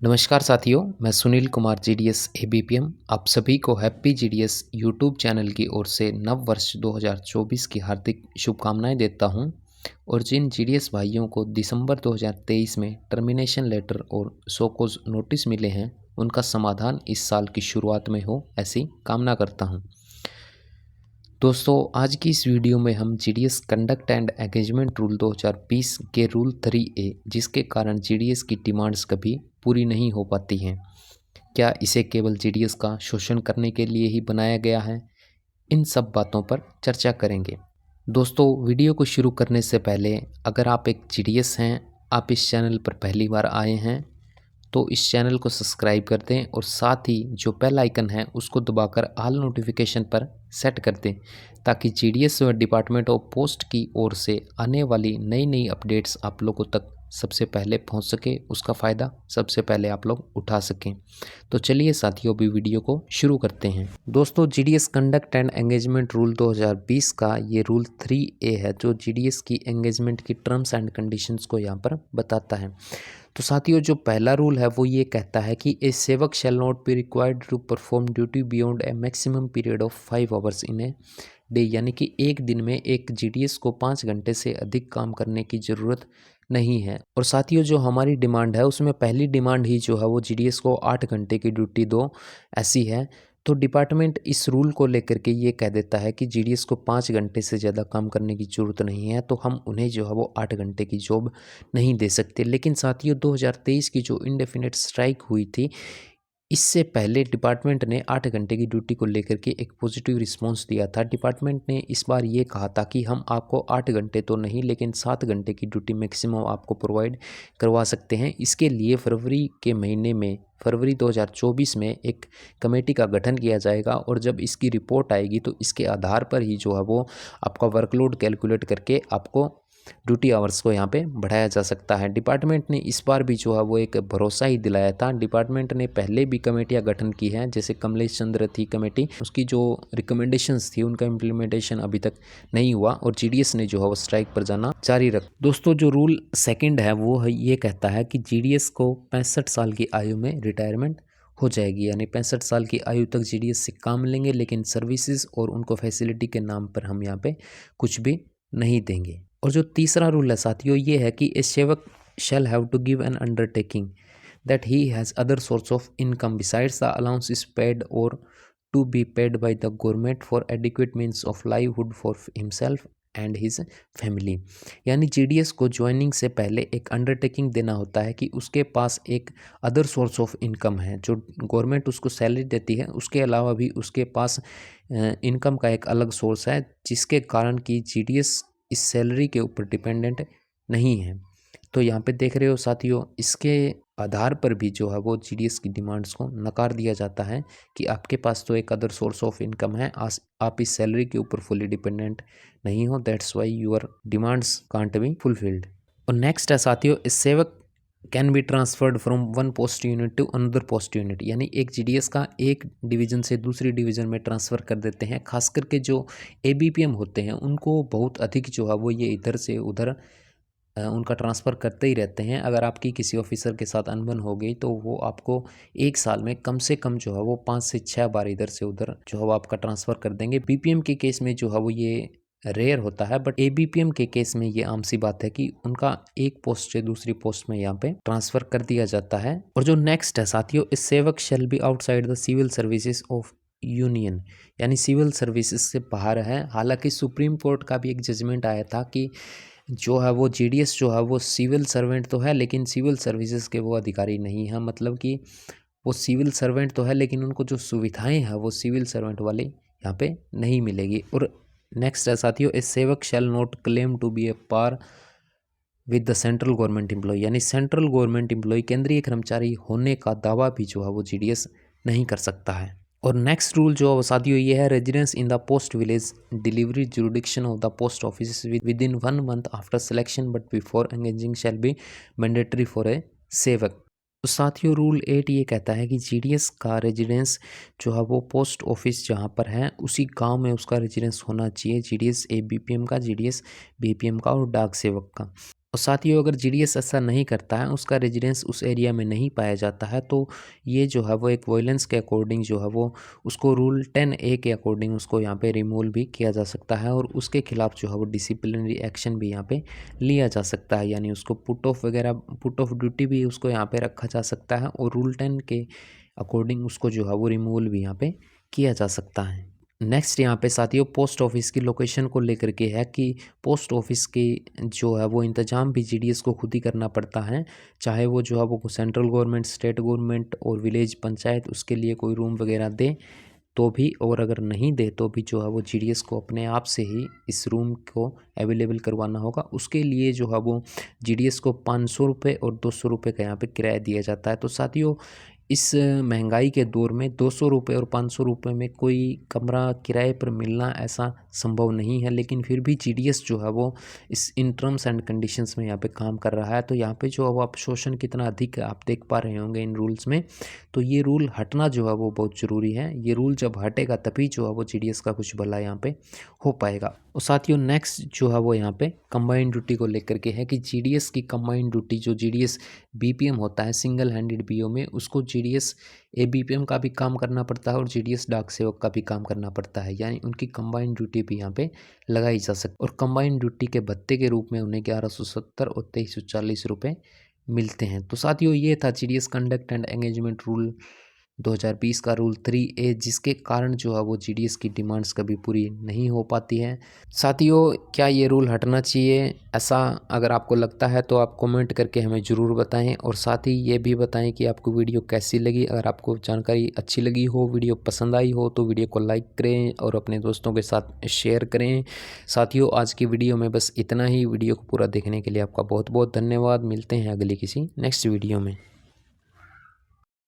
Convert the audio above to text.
नमस्कार साथियों, मैं सुनील कुमार जीडीएस एबीपीएम आप सभी को हैप्पी जीडीएस यूट्यूब चैनल की ओर से नव वर्ष 2024 की हार्दिक शुभकामनाएं देता हूं। और जिन जीडीएस भाइयों को दिसंबर 2023 में टर्मिनेशन लेटर और शोकॉज नोटिस मिले हैं, उनका समाधान इस साल की शुरुआत में हो, ऐसी कामना करता हूं। दोस्तों, आज की इस वीडियो में हम GDS conduct and engagement rule 2020 के रूल 3A, जिसके कारण जीडीएस की डिमांड्स कभी पूरी नहीं हो पाती हैं, क्या इसे केवल जीडीएस का शोषण करने के लिए ही बनाया गया है, इन सब बातों पर चर्चा करेंगे। दोस्तों, वीडियो को शुरू करने से पहले अगर आप एक जीडीएस हैं, आप इस चैनल पर पहली बार आए हैं, तो इस चैनल को सब्सक्राइब कर दें और साथ ही जो बेल आइकन है उसको दबाकर ऑल नोटिफिकेशन पर सेट कर दें, ताकि जीडीएस व डिपार्टमेंट ऑफ पोस्ट की ओर से आने वाली नई नई अपडेट्स आप लोगों तक सबसे पहले पहुंच सके, उसका फ़ायदा सबसे पहले आप लोग उठा सकें। तो चलिए साथियों, भी वीडियो को शुरू करते हैं। दोस्तों, GDS conduct and engagement rule 2020 का ये रूल 3A है, जो जीडीएस की एंगेजमेंट की टर्म्स एंड कंडीशंस को यहाँ पर बताता है। तो साथियों, जो पहला रूल है वो ये कहता है कि a sevak shall not be required to perform duty beyond a maximum period of 5 hours in a day, यानी कि एक दिन में एक जीडीएस को 5 घंटे से अधिक काम करने की ज़रूरत नहीं है। और साथियों, जो हमारी डिमांड है उसमें पहली डिमांड ही जो है वो जीडीएस को 8 घंटे की ड्यूटी दो, ऐसी है। तो डिपार्टमेंट इस रूल को लेकर के ये कह देता है कि जीडीएस को 5 घंटे से ज़्यादा काम करने की ज़रूरत नहीं है, तो हम उन्हें जो है वो 8 घंटे की जॉब नहीं दे सकते। लेकिन साथियों, 2023 की जो इंडेफिनिट स्ट्राइक हुई थी, इससे पहले डिपार्टमेंट ने 8 घंटे की ड्यूटी को लेकर के एक पॉजिटिव रिस्पांस दिया था। डिपार्टमेंट ने इस बार ये कहा था कि हम आपको 8 घंटे तो नहीं, लेकिन 7 घंटे की ड्यूटी मैक्सिमम आपको प्रोवाइड करवा सकते हैं। इसके लिए फरवरी के महीने में, फरवरी 2024 में एक कमेटी का गठन किया जाएगा, और जब इसकी रिपोर्ट आएगी तो इसके आधार पर ही जो है वो आपका वर्कलोड कैलकुलेट करके आपको ड्यूटी आवर्स को यहाँ पे बढ़ाया जा सकता है। डिपार्टमेंट ने इस बार भी जो है वो एक भरोसा ही दिलाया था। डिपार्टमेंट ने पहले भी कमेटियाँ गठन की हैं, जैसे कमलेश चंद्र थी कमेटी, उसकी जो रिकमेंडेशंस थी उनका इम्प्लीमेंटेशन अभी तक नहीं हुआ, और जीडीएस ने जो है वो स्ट्राइक पर जाना जारी रख। दोस्तों, जो रूल सेकेंड है वो है ये कहता है कि जीडीएस को 65 साल की आयु में रिटायरमेंट हो जाएगी, यानी 65 साल की आयु तक जीडीएस से काम लेंगे, लेकिन सर्विसेज और उनको फैसिलिटी के नाम पर हम यहाँ पे कुछ भी नहीं देंगे। और जो तीसरा रूल है साथियों, ये है कि a sevak shall have to give an undertaking that he has other source of income besides the allowance is paid or to be paid by the government for adequate means of livelihood for himself and his family. यानी GDS को joining से पहले एक undertaking देना होता है कि उसके पास एक अदर सोर्स ऑफ इनकम है, जो गवर्नमेंट उसको सैलरी देती है, उसके अलावा भी उसके पास इनकम का एक अलग सोर्स है, जिसके कारण कि जीडीएस इस सैलरी के ऊपर डिपेंडेंट नहीं है। तो यहाँ पे देख रहे हो साथियों, इसके आधार पर भी जो है वो जीडीएस की डिमांड्स को नकार दिया जाता है कि आपके पास तो एक अदर सोर्स ऑफ इनकम है, आप इस सैलरी के ऊपर फुली डिपेंडेंट नहीं हो, that's why your demands can't be fulfilled. और नेक्स्ट है साथियों, इस sevak can be transferred from one post unit to another post unit, यानी एक जीडीएस का एक डिवीज़न से दूसरी डिवीज़न में ट्रांसफ़र कर देते हैं। खास करके जो एबीपीएम होते हैं उनको बहुत अधिक जो है वो ये इधर से उधर उनका ट्रांसफ़र करते ही रहते हैं। अगर आपकी किसी ऑफिसर के साथ अनबन हो गई तो वो आपको एक साल में कम से कम जो है वो 5 से 6 बार इधर से उधर जो है वो आपका ट्रांसफ़र कर देंगे। बीपीएम के केस में जो है वो ये रेयर होता है, बट एबीपीएम के केस में ये आम सी बात है कि उनका एक पोस्ट से दूसरी पोस्ट में यहाँ पे ट्रांसफ़र कर दिया जाता है। और जो नेक्स्ट है साथियों, इस sevak shall be outside the civil services of union, यानी सिविल सर्विसेज से बाहर है। हालांकि सुप्रीम कोर्ट का भी एक जजमेंट आया था कि जो है वो जीडीएस जो है वो सिविल सर्वेंट तो है, लेकिन सिविल सर्विसेज के वो अधिकारी नहीं है। मतलब कि वो सिविल सर्वेंट तो है, लेकिन उनको जो सुविधाएं हैं वो सिविल सर्वेंट वाले यहाँ पे नहीं मिलेगी। और नेक्स्ट है साथियों, a sevak shall not claim to be a par with the central government employ, यानी सेंट्रल गवर्नमेंट एम्प्लॉय, केंद्रीय कर्मचारी होने का दावा भी जो है वो जीडीएस नहीं कर सकता है। और नेक्स्ट रूल जो साथियों ये है, residence in the post village delivery jurisdiction of the post office with in 1 month after selection but before engaging shall be mandatory for a सेवक। तो साथियों, रूल 8 ये कहता है कि जीडीएस का रेजिडेंस जो है वो पोस्ट ऑफिस जहाँ पर है उसी गांव में उसका रेजिडेंस होना चाहिए, जीडीएस एबीपीएम का, जीडीएस बीपीएम का और डाक सेवक का। और साथियों अगर जीडीएस ऐसा नहीं करता है, उसका रेजिडेंस उस एरिया में नहीं पाया जाता है, तो ये जो है वो एक वॉयलेंस के अकॉर्डिंग जो है वो उसको रूल 10A के अकॉर्डिंग उसको यहाँ पे रिमूव भी किया जा सकता है और उसके खिलाफ जो है वो डिसिप्लिनरी एक्शन भी यहाँ पे लिया जा सकता है, यानी उसको पुट ऑफ ड्यूटी भी उसको यहाँ पे रखा जा सकता है और रूल 10 के अकॉर्डिंग उसको जो है वो रिमूवल भी यहाँ पे किया जा सकता है। नेक्स्ट यहाँ पे साथियों पोस्ट ऑफिस की लोकेशन को लेकर के है कि पोस्ट ऑफिस की जो है वो इंतज़ाम भी जीडीएस को खुद ही करना पड़ता है, चाहे वो जो है वो सेंट्रल गवर्नमेंट, स्टेट गवर्नमेंट और विलेज पंचायत उसके लिए कोई रूम वगैरह दे तो भी, और अगर नहीं दे तो भी जो है वो जीडीएस को अपने आप से ही इस रूम को अवेलेबल करवाना होगा। उसके लिए जो है वो जीडीएस को 500 रुपये और 200 रुपये का यहाँ पे किराया दिया जाता है। तो साथियों इस महंगाई के दौर में 200 रुपये और 500 रुपये में कोई कमरा किराए पर मिलना ऐसा संभव नहीं है, लेकिन फिर भी जीडीएस जो है वो इन टर्म्स एंड कंडीशंस में यहाँ पे काम कर रहा है। तो यहाँ पे जो है वो आप शोषण कितना अधिक है आप देख पा रहे होंगे इन रूल्स में। तो ये रूल हटना जो है वो बहुत ज़रूरी है। ये रूल जब हटेगा तभी जो है वो जीडीएस का कुछ भला यहाँ पे हो पाएगा। और साथियों नेक्स्ट जो है वो यहाँ पे कंबाइंड ड्यूटी को लेकर के है कि जीडीएस की कंबाइंड ड्यूटी जो जीडीएस बीपीएम होता है सिंगल हैंडेड बीओ में, उसको जीडीएस एबीपीएम का भी काम करना पड़ता है और जीडीएस डाक सेवक का भी काम करना पड़ता है, यानी उनकी कंबाइंड ड्यूटी भी यहाँ पे लगाई जा सकती है। और कंबाइंड ड्यूटी के भत्ते के रूप में उन्हें 1170 और 2340 रुपये मिलते हैं। तो साथियों ये था GDS conduct and engagement rule 2020 का रूल 3A, जिसके कारण जो है वो जीडीएस की डिमांड्स कभी पूरी नहीं हो पाती है। साथियों क्या ये रूल हटना चाहिए? ऐसा अगर आपको लगता है तो आप कमेंट करके हमें ज़रूर बताएं और साथ ही ये भी बताएं कि आपको वीडियो कैसी लगी। अगर आपको जानकारी अच्छी लगी हो, वीडियो पसंद आई हो तो वीडियो को लाइक करें और अपने दोस्तों के साथ शेयर करें। साथियों आज की वीडियो में बस इतना ही। वीडियो को पूरा देखने के लिए आपका बहुत बहुत धन्यवाद। मिलते हैं अगली किसी नेक्स्ट वीडियो में।